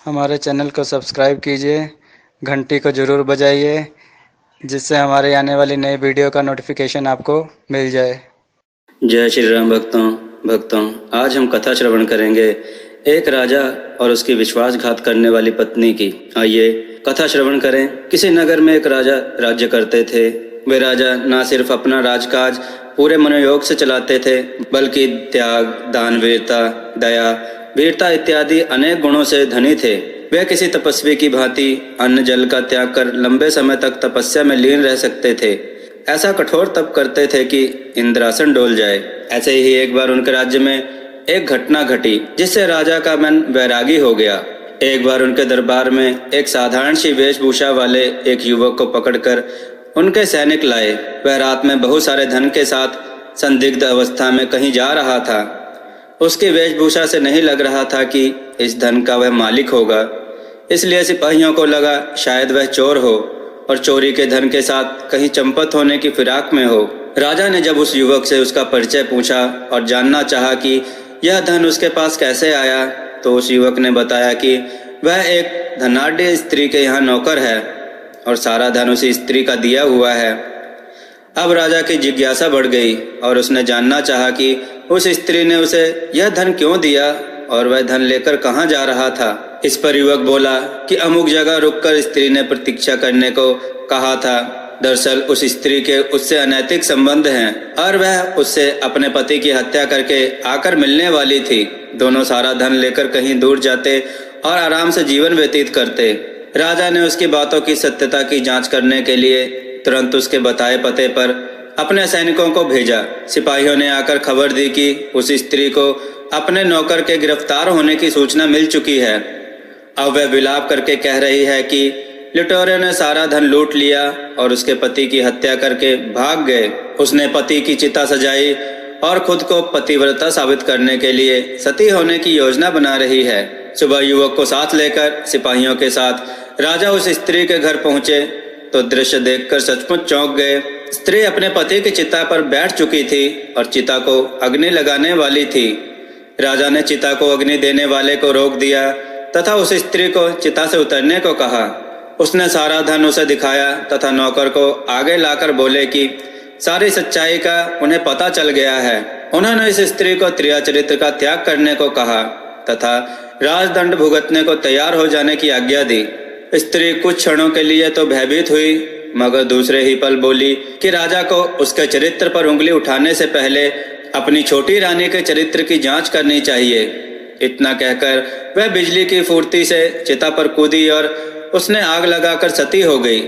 हमारे चैनल को सब्सक्राइब कीजिए, घंटी को ज़रूर बजाइए, जिससे हमारे आने वाली नई वीडियो का नोटिफिकेशन आपको मिल जाए। जय श्री राम भक्तों, आज हम कथा श्रवण करेंगे एक राजा और उसकी विश्वासघात करने वाली पत्नी की। आइए कथा श्रवण करें। किसी नगर में एक राजा राज्य करते थे। वे राजा न सिर्फ अपना राजकाज पूरे मनोयोग से चलाते थे, बल्कि त्याग, दानवीरता, दया, वीरता इत्यादि अनेक गुणों से धनी थे। वे किसी तपस्वी की भांति अन्न जल का त्याग कर लंबे समय तक तपस्या में लीन रह सकते थे। ऐसा कठोर तप करते थे कि इंद्रासन डोल जाए। ऐसे ही एक बार उनके राज्य में एक घटना घटी जिससे राजा का मन वैरागी हो गया। एक बार उनके दरबार में एक साधारण सी वेशभूषा वाले एक युवक को पकड़कर उनके सैनिक लाए। वह रात में बहुत सारे धन के साथ संदिग्ध अवस्था में कहीं जा रहा था। उसकी वेशभूषा से नहीं लग रहा था कि इस धन का वह मालिक होगा, इसलिए सिपाहियों को लगा शायद वह चोर हो और चोरी के धन के साथ कहीं चंपत होने की फिराक में हो। राजा ने जब उस युवक से उसका परिचय पूछा और जानना चाहा कि यह धन उसके पास कैसे आया, तो उस युवक ने बताया कि वह एक धनाढ्य स्त्री के यहाँ नौकर है और सारा धन उसी स्त्री का दिया हुआ है। अब राजा की जिज्ञासा बढ़ गई और उसने जानना चाहा कि उस स्त्री ने उसे यह धन क्यों दिया और वह धन लेकर कहाँ जा रहा था। इस पर युवक बोला कि अमुक जगह रुककर स्त्री ने प्रतीक्षा करने को कहा था। दरअसल उस स्त्री के उससे अनैतिक संबंध हैं और वह उससे अपने पति की हत्या करके आकर मिलने वाली थी। दोनों सारा धन लेकर कहीं दूर जाते और आराम से जीवन व्यतीत करते। राजा ने उसकी बातों की सत्यता की जांच करने के लिए तुरंत उसके बताए पते पर अपने सैनिकों को भेजा। सिपाहियों ने आकर खबर दी कि उस स्त्री को अपने नौकर के गिरफ्तार होने की सूचना मिल चुकी है। अब वह विलाप करके कह रही है कि लुटेरों ने सारा धन लूट लिया और उसके पति की हत्या करके भाग गए। उसने पति की चिता सजाई और खुद को पतिव्रता साबित करने के लिए सती होने की योजना बना रही है। सुबह युवक को साथ लेकर सिपाहियों के साथ राजा उस स्त्री के घर पहुंचे तो दृश्य देखकर सचमुच चौंक गए। स्त्री अपने पति की चिता पर बैठ चुकी थी और चिता को अग्नि लगाने वाली थी। राजा ने चिता को अग्नि देने वाले को रोक दिया तथा उस स्त्री को चिता से उतरने को कहा। उसने सारा धन उसे दिखाया तथा नौकर को आगे लाकर बोले कि सारी सच्चाई का उन्हें पता चल गया है। उन्होंने इस स्त्री को त्रिया चरित्र का त्याग करने को कहा तथा राजदंड भुगतने को तैयार हो जाने की आज्ञा दी। स्त्री कुछ क्षणों के लिए तो भयभीत हुई, मगर दूसरे ही पल बोली कि राजा को उसके चरित्र पर उंगली उठाने से पहले अपनी छोटी रानी के चरित्र की जांच करनी चाहिए। इतना कहकर वह बिजली की फुर्ती से चिता पर कूदी और उसने आग लगाकर सती हो गई।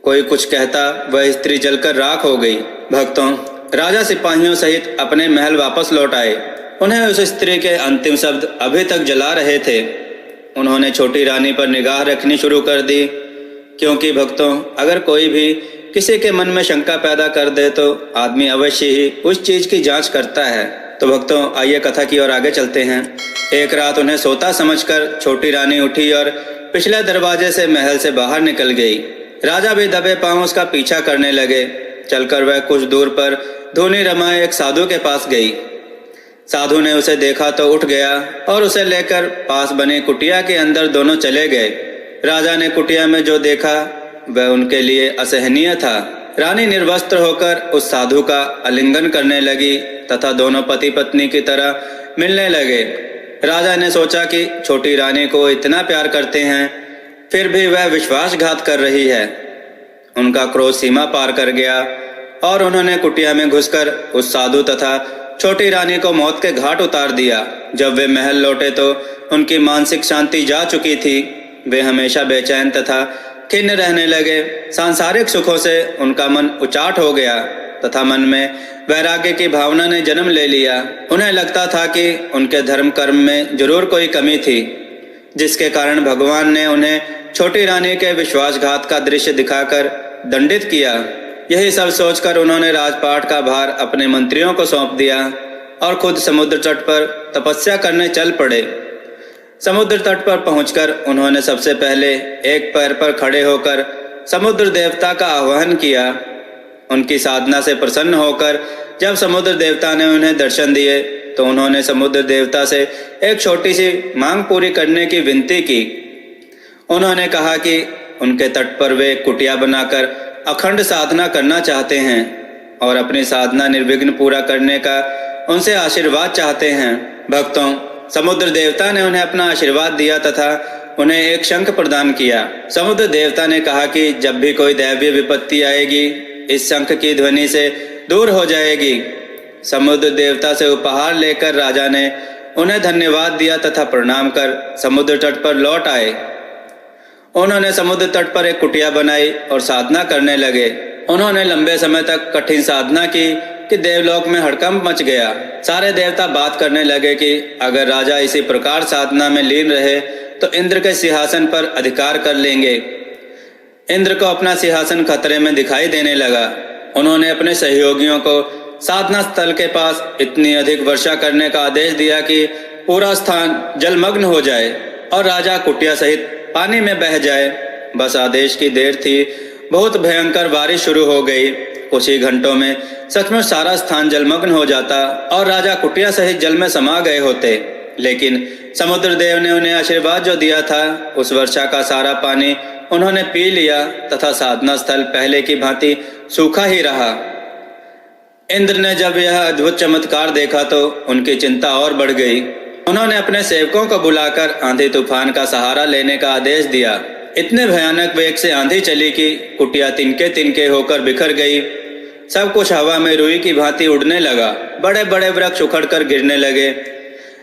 कोई कुछ कहता वह स्त्री जलकर राख हो गई। भक्तों, राजा सिपाहियों सहित अपने महल वापस लौट आए। उन्हें उस स्त्री के अंतिम शब्द अभी तक जला रहे थे। उन्होंने छोटी रानी पर निगाह रखनी शुरू कर दी, क्योंकि भक्तों, अगर कोई भी किसी के मन में शंका पैदा कर दे तो आदमी अवश्य ही उस चीज की जांच करता है। तो भक्तों, आइए कथा की ओर आगे चलते हैं। एक रात उन्हें सोता समझकर छोटी रानी उठी और पिछले दरवाजे से महल से बाहर निकल गई। राजा भी दबे पांव उसका पीछा करने लगे। चलकर वह कुछ दूर पर धूनी रमाए एक साधु के पास गई। साधु ने उसे देखा तो उठ गया और उसे लेकर पास बनी कुटिया के अंदर दोनों चले गए। राजा ने कुटिया में जो देखा वह उनके लिए असहनीय था। रानी निर्वस्त्र होकर उस साधु का आलिंगन करने लगी तथा दोनों पति पत्नी की तरह मिलने लगे। राजा ने सोचा कि छोटी रानी को इतना प्यार करते हैं, फिर भी वह विश्वासघात कर रही है। उनका क्रोध सीमा पार कर गया और उन्होंने कुटिया में घुसकर उस साधु तथा छोटी रानी को मौत के घाट उतार दिया। जब वे महल लौटे तो उनकी मानसिक शांति जा चुकी थी। वे हमेशा बेचैन तथा खिन्न रहने लगे। सांसारिक सुखों से उनका मन उचाट हो गया तथा मन में वैराग्य की भावना ने जन्म ले लिया। उन्हें लगता था कि उनके धर्म कर्म में जरूर कोई कमी थी, जिसके कारण भगवान ने उन्हें छोटी रानी के विश्वासघात का दृश्य दिखाकर दंडित किया। यही सब सोचकर उन्होंने राजपाट का भार अपने मंत्रियों को सौंप दिया और खुद समुद्र तट पर तपस्या करने चल पड़े। समुद्र तट पर पहुंचकर उन्होंने सबसे पहले एक पैर पर खड़े होकर समुद्र देवता का आह्वान किया। उनकी साधना से प्रसन्न होकर जब समुद्र देवता ने उन्हें दर्शन दिए तो उन्होंने समुद्र देवता से एक छोटी सी मांग पूरी करने की विनती की। उन्होंने कहा कि उनके तट पर वे कुटिया बनाकर अखंड साधना करना चाहते हैं और अपनी साधना निर्विघ्न पूरा करने का उनसे आशीर्वाद चाहते हैं। भक्तों, समुद्र देवता ने उन्हें अपना आशीर्वाद दिया तथा उन्हें एक शंख प्रदान किया। समुद्र देवता ने कहा कि जब भी कोई दैवीय विपत्ति आएगी, इस शंख की ध्वनि से दूर हो जाएगी। समुद्र देवता से उपहार लेकर राजा ने उन्हें धन्यवाद दिया तथा प्रणाम कर समुद्र तट पर लौट आए। उन्होंने समुद्र तट पर एक कुटिया बनाई और साधना करने लगे। उन्होंने लंबे समय तक कठिन साधना की कि देवलोक में हड़कंप मच गया। सारे देवता बात करने लगे कि अगर राजा इसी प्रकार साधना में लीन रहे तो इंद्र के सिंहासन पर अधिकार कर लेंगे। इंद्र को अपना सिंहासन खतरे में दिखाई देने लगा। उन्होंने अपने सहयोगियों को साधना स्थल के पास इतनी अधिक वर्षा करने का आदेश दिया कि पूरा स्थान जलमग्न हो जाए और राजा कुटिया सहित पानी में बह जाए। बस आदेश की देर थी, बहुत भयंकर बारिश शुरू हो गई। कुछ ही घंटों में सचमुच सारा स्थान जलमग्न हो जाता और राजा कुटिया सहित जल में समा गए होते। लेकिन समुद्र देव ने उन्हें आशीर्वाद जो दिया था, उस वर्षा का सारा पानी उन्होंने पी लिया तथा साधना स्थल पहले की भांति सूखा ही रहा। इंद्र ने जब यह अद्भुत चमत्कार देखा तो उनकी चिंता और बढ़ गई। उन्होंने अपने सेवकों को बुलाकर आंधी तूफान का सहारा लेने का आदेश दिया। इतने भयानक वेग से आंधी चली कि कुटिया तिनके तिनके होकर बिखर गई। सब कुछ हवा में रुई की भांति उड़ने लगा। बड़े बड़े वृक्ष उखड़कर गिरने लगे।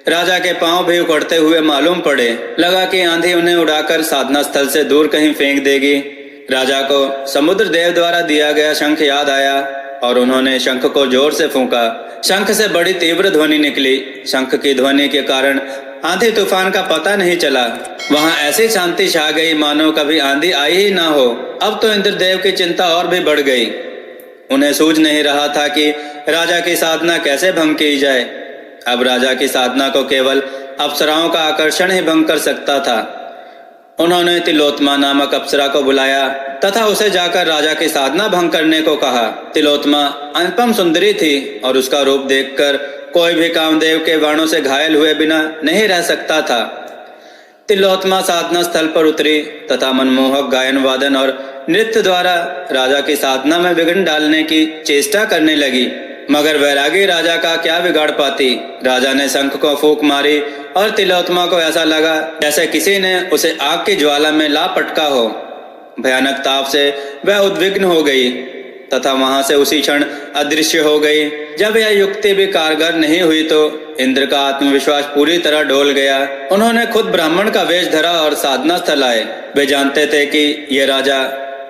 राजा के पांव भी उखड़ते हुए मालूम पड़े। लगा कि आंधी उन्हें उड़ाकर साधना स्थल से दूर कहीं फेंक देगी। राजा को समुद्र देव द्वारा दिया गया शंख याद आया और उन्होंने शंख को जोर से फूंका। शंख से बड़ी तीव्र ध्वनि निकली। शंख की ध्वनि के कारण आंधी तूफान का पता नहीं चला। वहां ऐसी शांति छा गई मानो कभी आंधी आई ही ना हो। अब तो इंद्रदेव की चिंता और भी बढ़ गई। उन्हें सूझ नहीं रहा था कि राजा की साधना कैसे भंग की जाए। अब राजा की साधना को केवल अप्सराओं का आकर्षण ही भंग कर सकता था। उन्होंने तिलोत्मा नामक अप्सरा को बुलाया तथा उसे जाकर राजा की साधना भंग करने को कहा। तिलोत्मा अनुपम सुंदरी थी और उसका रूप देखकर कोई भी कामदेव के बाणों से घायल हुए बिना नहीं रह सकता था। तिलोत्मा साधना स्थल पर उतरी तथा मनमोहक गायन वादन और नृत्य द्वारा राजा की साधना में विघ्न डालने की चेष्टा करने लगी। मगर वैरागी राजा का क्या बिगाड़ पाती। राजा ने शंख को फूंक मारी और तिलोत्मा को ऐसा लगा जैसे किसी ने उसे आग की ज्वाला में ला पटका हो। भयानक ताप से वह उद्विग्न हो गई तथा वहां से उसी क्षण अदृश्य हो गई। जब यह युक्ति भी कारगर नहीं हुई तो इंद्र का आत्मविश्वास पूरी तरह डोल गया। उन्होंने खुद ब्राह्मण का वेश धरा और साधना स्थल आए। वे जानते थे कि ये राजा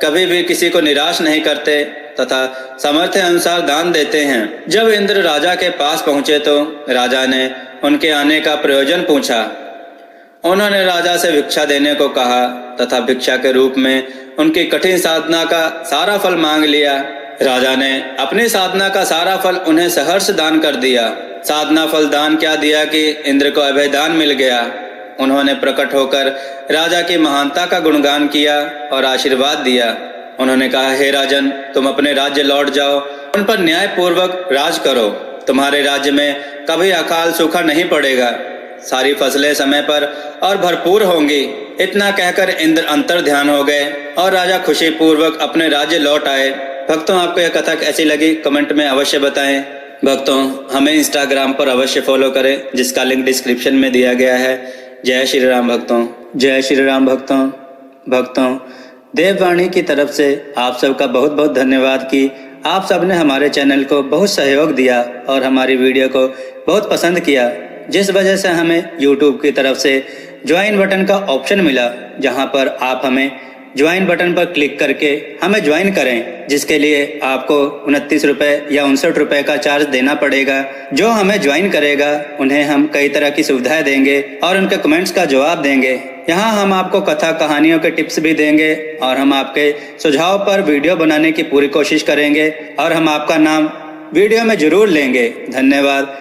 कभी भी किसी को निराश नहीं करते तथा सामर्थ्य अनुसार दान देते हैं। जब इंद्र राजा के पास पहुंचे तो राजा ने उनके आने का प्रयोजन पूछा। उन्होंने राजा से भिक्षा देने को कहा तथा भिक्षा के रूप में उनकी कठिन साधना का सारा फल मांग लिया। राजा ने अपनी साधना का सारा फल उन्हें सहर्ष दान कर दिया। साधना फल दान क्या दिया कि इंद्र को अभय दान मिल गया। उन्होंने प्रकट होकर राजा की महानता का गुणगान किया और आशीर्वाद दिया। उन्होंने कहा, हे राजन, तुम अपने राज्य लौट जाओ, उन पर न्याय पूर्वक राज करो। तुम्हारे राज्य में कभी अकाल सूखा नहीं पड़ेगा। सारी फसलें समय पर और भरपूर होंगी। इतना कहकर इंद्र अंतर ध्यान हो गए और राजा खुशी पूर्वक अपने राज्य लौट आए। भक्तों, आपको यह कथा कैसी लगी कमेंट में अवश्य बताएं। भक्तों, हमें इंस्टाग्राम पर अवश्य फॉलो करें, जिसका लिंक डिस्क्रिप्शन में दिया गया है। जय श्री राम भक्तों। जय श्री राम भक्तों। भक्तों, देववाणी की तरफ से आप सबका बहुत बहुत धन्यवाद कि आप सबने हमारे चैनल को बहुत सहयोग दिया और हमारी वीडियो को बहुत पसंद किया, जिस वजह से हमें YouTube की तरफ से ज्वाइन बटन का ऑप्शन मिला, जहां पर आप हमें ज्वाइन बटन पर क्लिक करके हमें ज्वाइन करें, जिसके लिए आपको 29 रुपये या 59 रुपये का चार्ज देना पड़ेगा। जो हमें ज्वाइन करेगा उन्हें हम कई तरह की सुविधाएं देंगे और उनके कमेंट्स का जवाब देंगे। यहाँ हम आपको कथा कहानियों के टिप्स भी देंगे और हम आपके सुझाव पर वीडियो बनाने की पूरी कोशिश करेंगे और हम आपका नाम वीडियो में जरूर लेंगे। धन्यवाद।